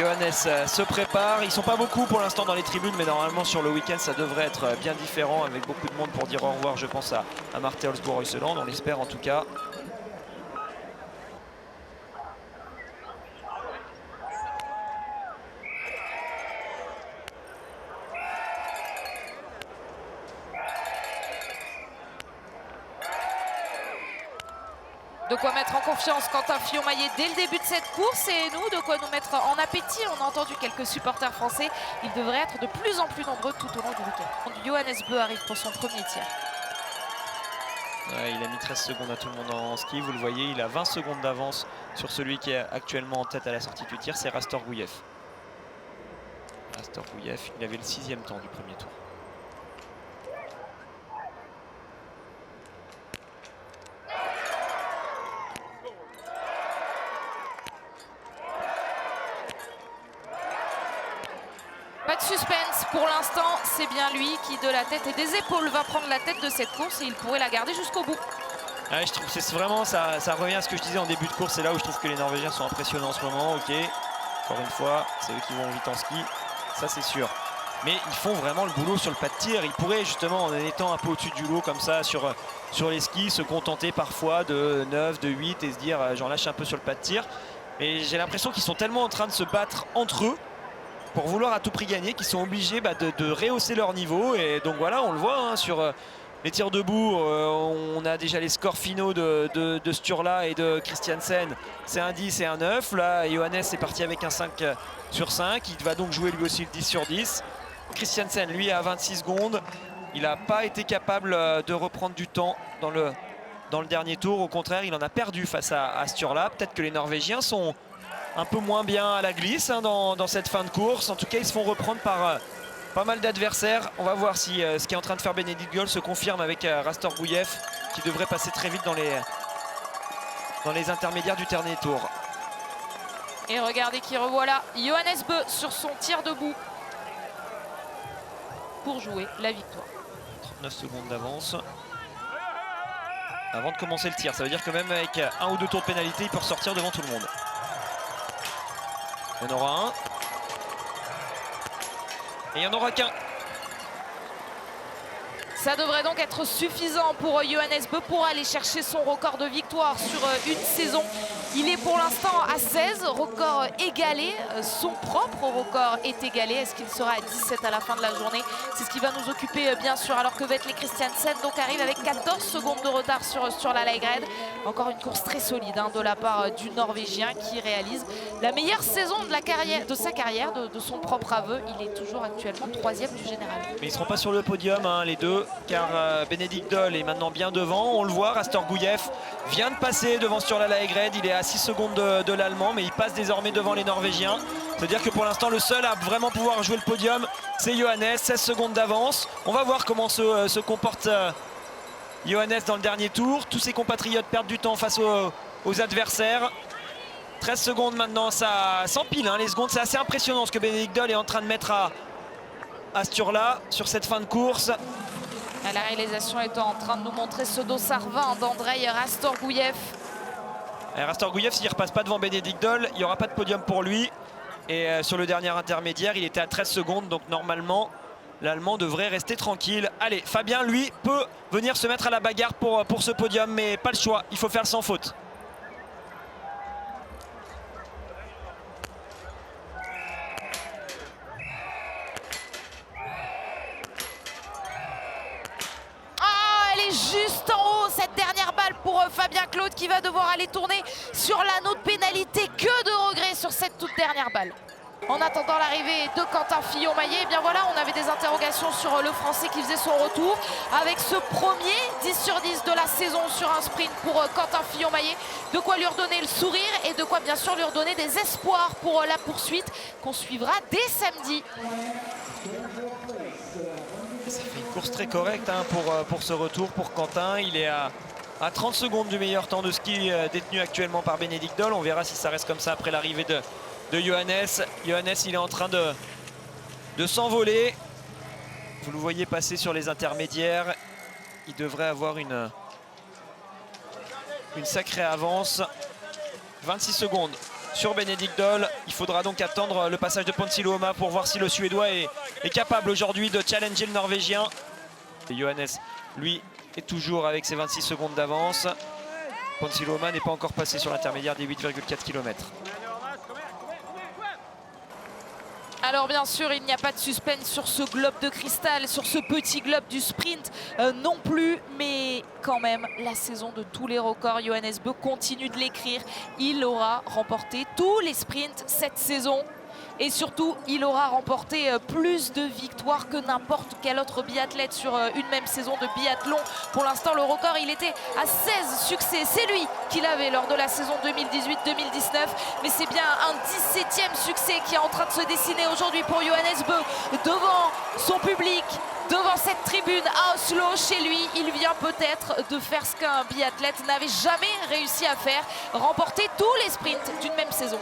Johannes se prépare. Ils sont pas beaucoup pour l'instant dans les tribunes, mais normalement sur le week-end ça devrait être bien différent, avec beaucoup de monde pour dire au revoir, je pense, à Marthe Olsbourg-Reuseland, on l'espère en tout cas. De quoi mettre en confiance Quentin Fillon-Maillet dès le début de cette course, et nous, de quoi nous mettre en appétit. On a entendu quelques supporters français. Ils devraient être de plus en plus nombreux tout au long du week-end. Johannes Beu arrive pour son premier tir. Ouais, il a mis 13 secondes à tout le monde en ski, vous le voyez, il a 20 secondes d'avance sur celui qui est actuellement en tête à la sortie du tir, c'est Rastor Gouyev. Rastor Gouyev, il avait le 6e temps du premier tour. Pas de suspense pour l'instant, c'est bien lui qui de la tête et des épaules va prendre la tête de cette course, et il pourrait la garder jusqu'au bout. Ouais, je trouve que c'est vraiment, ça revient à ce que je disais en début de course, c'est là où je trouve que les Norvégiens sont impressionnants en ce moment. Ok, encore une fois, c'est eux qui vont vite en ski, ça c'est sûr. Mais ils font vraiment le boulot sur le pas de tir. Ils pourraient justement, en étant un peu au-dessus du lot comme ça sur les skis, se contenter parfois de 9, de 8 et se dire j'en lâche un peu sur le pas de tir. Mais j'ai l'impression qu'ils sont tellement en train de se battre entre eux pour vouloir à tout prix gagner, qu'ils sont obligés de rehausser leur niveau. Et donc voilà, on le voit hein, sur les tirs debout, on a déjà les scores finaux de Sturla et de Christiansen. C'est un 10 et un 9. Là, Johannes est parti avec un 5 sur 5. Il va donc jouer lui aussi le 10 sur 10. Christiansen, lui, à 26 secondes. Il n'a pas été capable de reprendre du temps dans le dernier tour. Au contraire, il en a perdu face à Sturla. Peut-être que les Norvégiens sont un peu moins bien à la glisse hein, dans cette fin de course. En tout cas, ils se font reprendre par pas mal d'adversaires. On va voir si ce qui est en train de faire Benedikt Göll se confirme avec Rastor Gouyev, qui devrait passer très vite dans les intermédiaires du dernier tour. Et regardez qui revoilà, Johannes Beu sur son tir debout pour jouer la victoire. 39 secondes d'avance avant de commencer le tir. Ça veut dire que même avec un ou deux tours de pénalité, il peut ressortir devant tout le monde. Il y en aura un. Et il n'y en aura qu'un. Ça devrait donc être suffisant pour Johannes Beu pour aller chercher son record de victoire sur une saison. Il est pour l'instant à 16, record égalé. Son propre record est égalé. Est-ce qu'il sera à 17 à la fin de la journée? C'est ce qui va nous occuper bien sûr, alors que Vetle Christiansen donc arrive avec 14 secondes de retard sur la Laigred. Encore une course très solide hein, de la part du Norvégien, qui réalise la meilleure saison de sa carrière, de son propre aveu. Il est toujours actuellement 3e du général. Mais ils ne seront pas sur le podium hein, les deux, car Benedikt Göll est maintenant bien devant. On le voit, Rastor Gouyev vient de passer devant Sturla Laigred. Il est à 6 secondes de l'Allemand, mais il passe désormais devant les Norvégiens. C'est-à-dire que pour l'instant, le seul à vraiment pouvoir jouer le podium, c'est Johannes, 16 secondes d'avance. On va voir comment se comporte Johannes dans le dernier tour. Tous ses compatriotes perdent du temps face aux adversaires. 13 secondes maintenant, ça s'empile hein, les secondes. C'est assez impressionnant ce que Benedikt Göll est en train de mettre à Sturla sur cette fin de course. La réalisation étant en train de nous montrer ce dossard 20 d'Andrei Rastor Gouyev. Rastor Gouyev, s'il ne repasse pas devant Benedikt Göll, il n'y aura pas de podium pour lui. Et sur le dernier intermédiaire, il était à 13 secondes. Donc normalement, l'Allemand devrait rester tranquille. Allez, Fabien, lui, peut venir se mettre à la bagarre pour ce podium, mais pas le choix. Il faut faire le sans faute. Juste en haut, cette dernière balle pour Fabien Claude, qui va devoir aller tourner sur l'anneau de pénalité. Que de regrets sur cette toute dernière balle. En attendant l'arrivée de Quentin Fillon-Maillet, eh bien voilà, on avait des interrogations sur le Français qui faisait son retour avec ce premier 10 sur 10 de la saison sur un sprint pour Quentin Fillon-Maillet. De quoi lui redonner le sourire et de quoi bien sûr lui redonner des espoirs pour la poursuite qu'on suivra dès samedi. Ça fait une course très correcte hein, pour ce retour pour Quentin. Il est à 30 secondes du meilleur temps de ski détenu actuellement par Benedikt Göll. On verra si ça reste comme ça après l'arrivée de Johannes. Johannes, il est en train de s'envoler. Vous le voyez passer sur les intermédiaires. Il devrait avoir une sacrée avance. 26 secondes sur Benedict Doll. Il faudra donc attendre le passage de Ponsi Luoma pour voir si le Suédois est capable aujourd'hui de challenger le Norvégien. Et Johannes, lui, est toujours avec ses 26 secondes d'avance. Ponsi Luoma n'est pas encore passé sur l'intermédiaire des 8,4 km. Alors bien sûr, il n'y a pas de suspense sur ce globe de cristal, sur ce petit globe du sprint non plus, mais quand même, la saison de tous les records, Johannes Bö continue de l'écrire. Il aura remporté tous les sprints cette saison. Et surtout, il aura remporté plus de victoires que n'importe quel autre biathlète sur une même saison de biathlon. Pour l'instant, le record, il était à 16 succès. C'est lui qui l'avait lors de la saison 2018-2019. Mais c'est bien un 17e succès qui est en train de se dessiner aujourd'hui pour Johannes Bö. Devant son public, devant cette tribune à Oslo, chez lui, il vient peut-être de faire ce qu'un biathlète n'avait jamais réussi à faire, remporter tous les sprints d'une même saison.